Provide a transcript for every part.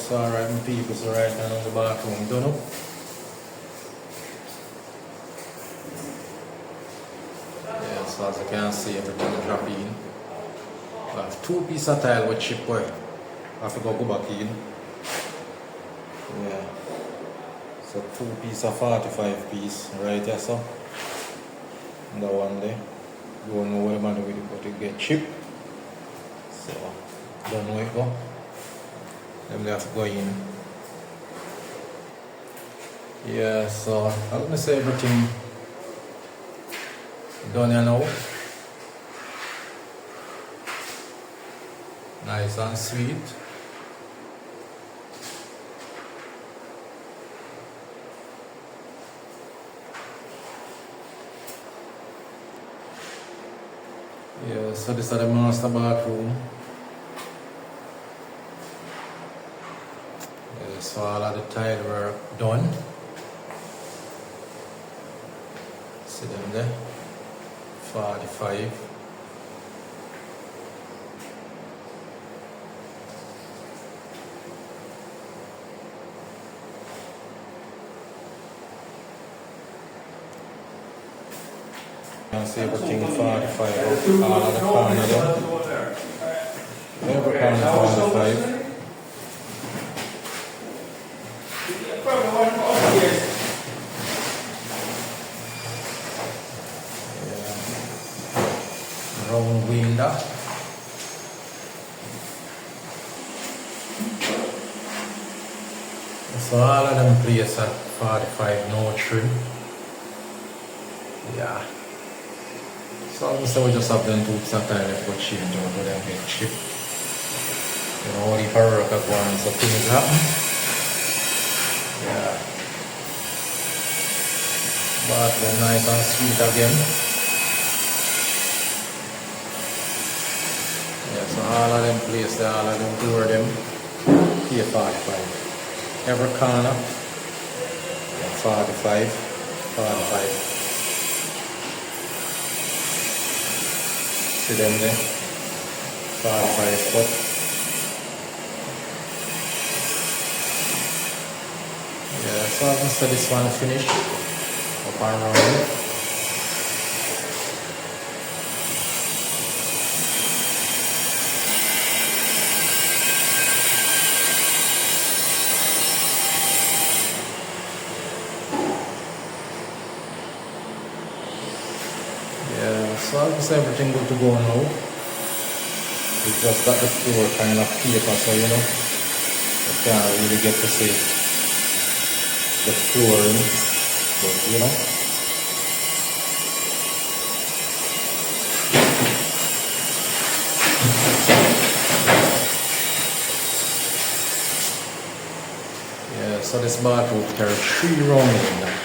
Yes, alright, my people, so right now in the bathroom, don't know. Yes, so as you can see, everything drop in. I have 2 pieces of tile with chip wire. I have to go back in. Yeah. So 2 pieces of 45 piece right here, so. And that one there. You don't know what I'm doing with it, but it get chip. So, don't know it go. Then we have to go in. Yeah, so I'm gonna say everything done here now. Nice and sweet. Yeah, so this is the master bathroom. Yeah, so all of the tile work done. See them there? 45. You can see everything 45 all of the corner there. Every corner 45. Round window. So all of them places at 45, no trim. Yeah. So we just have them 2 pieces of tile left for change out to them get chip. You know, only for work at once, so things happen. Yeah. But they're nice and sweet again. Yeah, so all of them places, all of them door them, here 45. Every corner, 45, 45. See them there, 45 foot. Yeah, so I'm gonna set this one finish up and around. Yeah, so almost everything good to go now. We just got the floor kind of paper, so you know, you can't really get to see the flooring, but you know. Yeah, so this bathroom carries 3 rounds in there.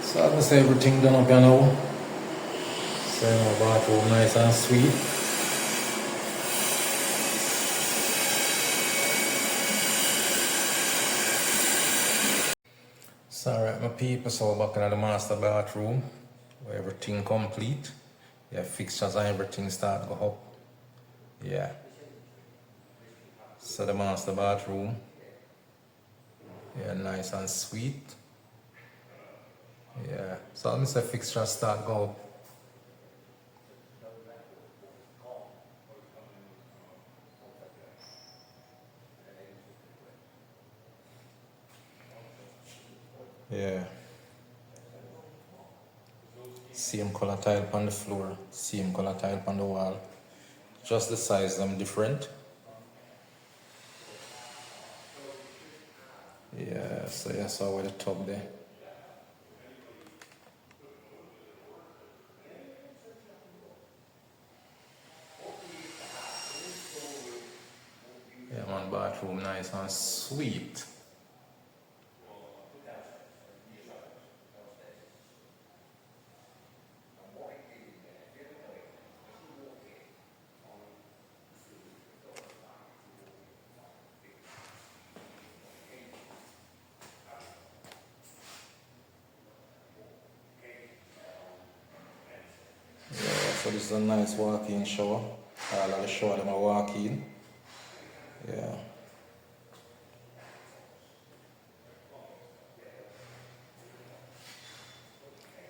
So I'm gonna say everything done up here now. So my bathroom nice and sweet. So alright my people, so we're back in the master bathroom where everything complete. Yeah, fixtures and everything start go up. Yeah. So the master bathroom. Yeah, nice and sweet. Yeah. So I'm say fixtures start go up. Yeah. Same color tile on the floor, same color tile on the wall. Just the size them different. Yeah, so yeah, so with the top there. Yeah, man, bathroom nice and sweet. this is a nice walk-in shower. All of the shower them are walk-in. Yeah.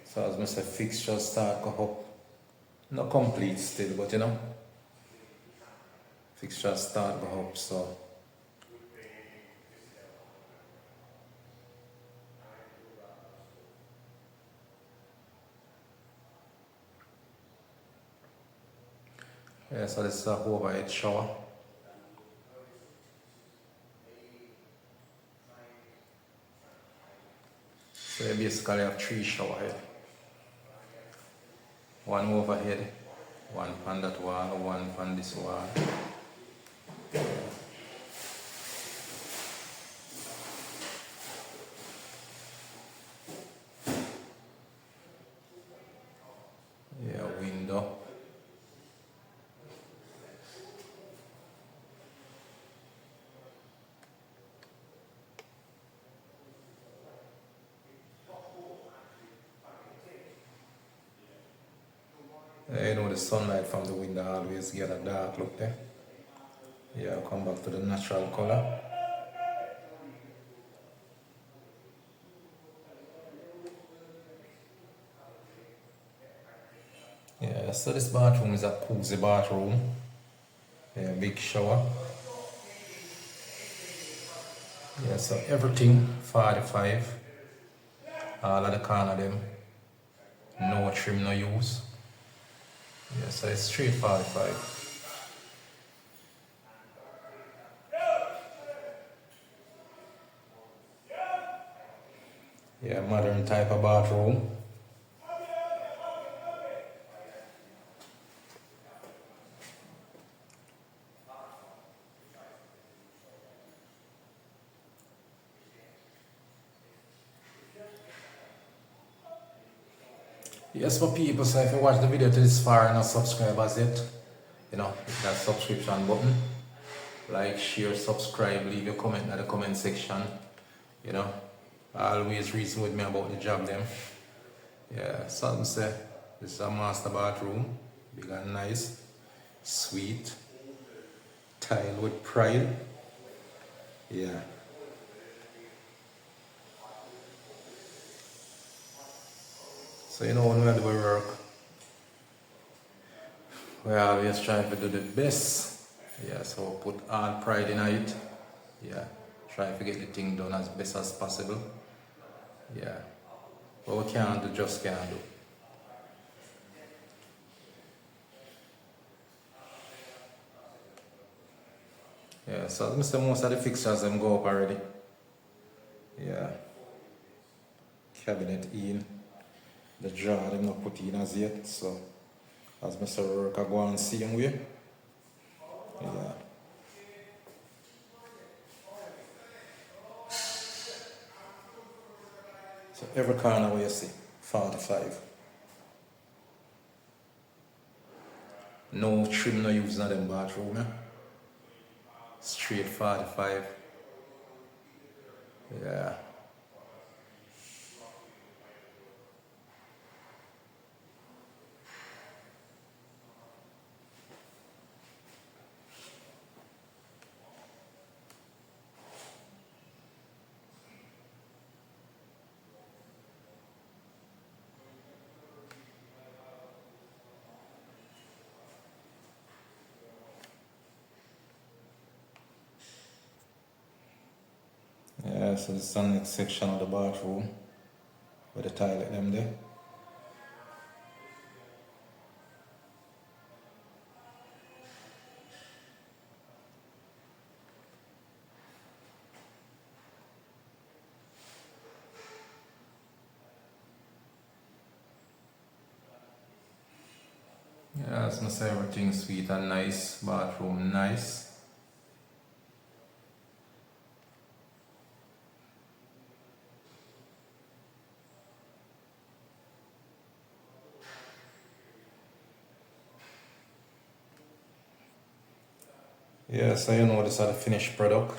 So as I say, fixtures start go up. Not complete still, but you know, fixtures start go up, so. Yeah, so this is a overhead shower. So you basically have 3 shower head. One overhead, one on that wall, one on this wall. Yeah, window. You know the sunlight from the window always get a dark look there. Yeah, come back to the natural color. Yeah, so this bathroom is a cozy bathroom. Yeah, big shower. Yeah, so everything 45. All of the corner them. No trim, no use. Yeah, so it's straight 45. Yeah, modern type of bathroom. Yes, for people, so if you watch the video to this far and not subscribe as yet, you know, hit that subscription button. Like, share, subscribe, leave your comment in the comment section. You know, always reason with me about the job them. Yeah, something say this is a master bathroom. Big and nice, sweet, tiled with pride. Yeah. So you know when we do work, we always try to do the best. Yeah, so put all pride in it. Yeah, try to get the thing done as best as possible. Yeah, what we can't do, just can't do. Yeah, so most of the fixtures them go up already. Yeah, cabinet in, the drawer them not put in as yet. So as Mr. Work I go on same way. Yeah. So every corner where you see 45. No trim, no use in them bathroom. Eh? Straight 45. Yeah. Yeah, so this is the next section of the bathroom with the toilet them there. Yeah, as I say, everything sweet and nice, bathroom nice. Yeah, so you know this is the finished product.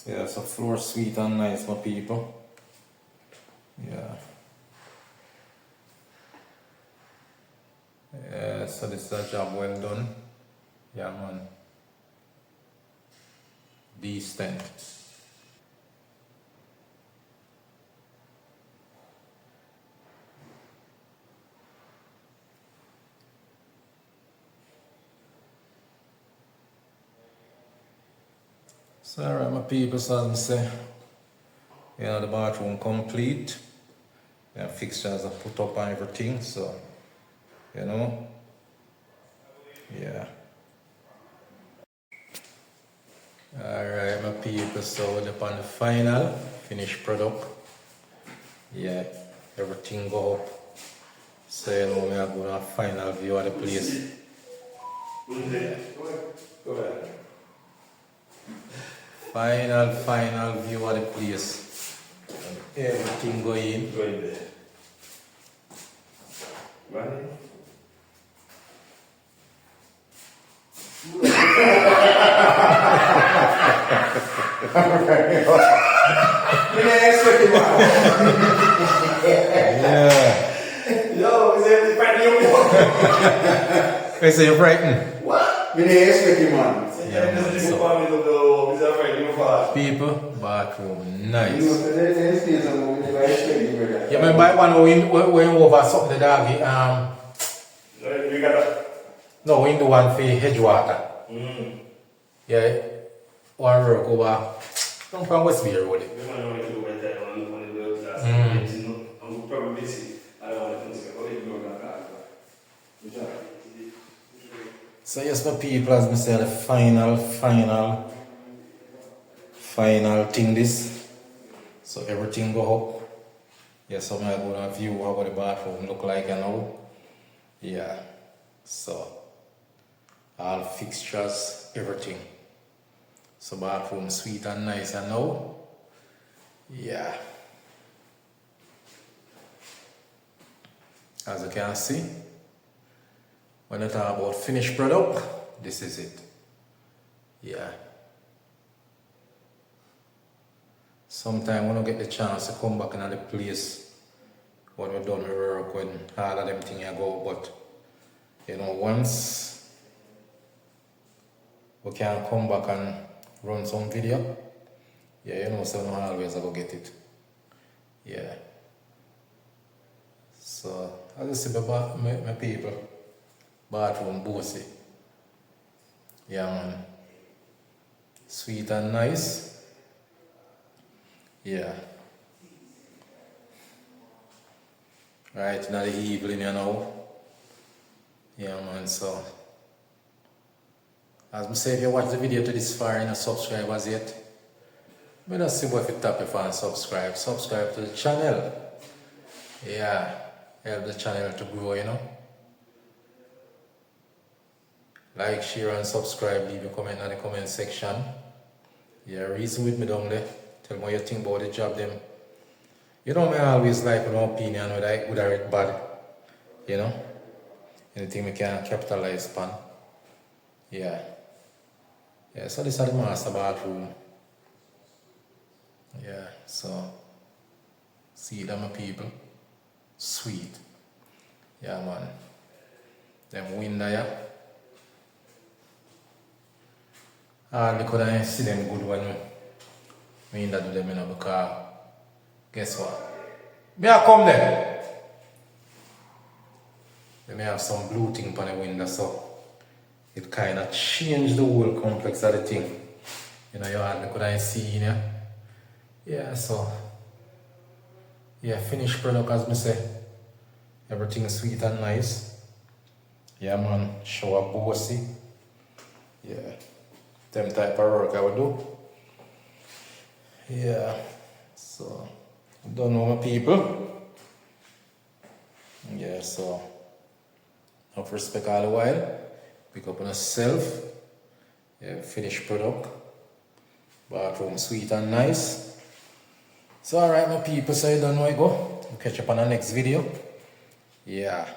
Yeah, so floor sweet and nice, my people. Yeah. Yeah, so this is a job well done. Yeah, man. Decent. So alright, my people, so as I say, you know, the bathroom complete. Yeah, fixtures are put up and everything, so you know. Yeah. Alright, my people, so we're upon the final finished product. Yeah, everything go up. So you know, we are going to a final view of the place. Yeah. Go ahead. Final view of the place. Everything going. Go in there. Right. Yeah. Yo, is it frightened you? I say you're frightened. What? Me didn't expect you, man. Yeah, man, This is so- family of the is that frightened you for? People, bathroom, You nice. know, there's things I'm going to expect you, brother. You remember that one when we over something the doggy, You got that? no, we do one for Edgewater. Yeah, one work over, come from Westbury Road. You might want to do right there on the bills. I'm probably busy. I don't want to consider. What you doing like that? So yes, my people, as I say, the final thing this. So everything go up. Yes, so I'm going to view how the bathroom look like and all. Yeah, so all fixtures, everything. So bathroom sweet and nice and all. Yeah. As you can see, when I talk about finished product, this is it. Yeah. Sometimes when I get the chance to come back into the place when we're done with work, when all of them things go, but you know, once we can come back and run some video, yeah, you know, so I always go get it. Yeah. So, as I say, my people, bathroom bossy. Yeah, man. Sweet and nice. Yeah. Right, now the evening, you know. Yeah, man, so. As I say, if you watch the video to this far and you subscribe as yet, I don't see if you tap if and subscribe. Subscribe to the channel. Yeah, help the channel to grow, you know. Like, share and subscribe, leave a comment in the comment section. Yeah, reason with me down there. Tell me what you think about the job them. You know me always like an opinion whether I good or bad. You know? Anything we can capitalize upon. Yeah. Yeah, so this is the master bathroom. Yeah, so see them my people. Sweet. Yeah, man. Them window, yeah. And they couldn't see them good when we do them in a car. Guess what? May I come there? They may have some blue thing on the window, so it kind of changed the whole complex of the thing. You know, you hardly couldn't see in here. Yeah, so yeah, finished product as me say. Everything sweet and nice. Yeah, man, shower bossy. Yeah, them type of work I would do. Yeah, so don't know my people. Yeah, so enough respect all the while. Pick up on yourself. Yeah, finished product. Bathroom sweet and nice. So alright my people, so you don't know I go. We'll catch up on the next video. Yeah.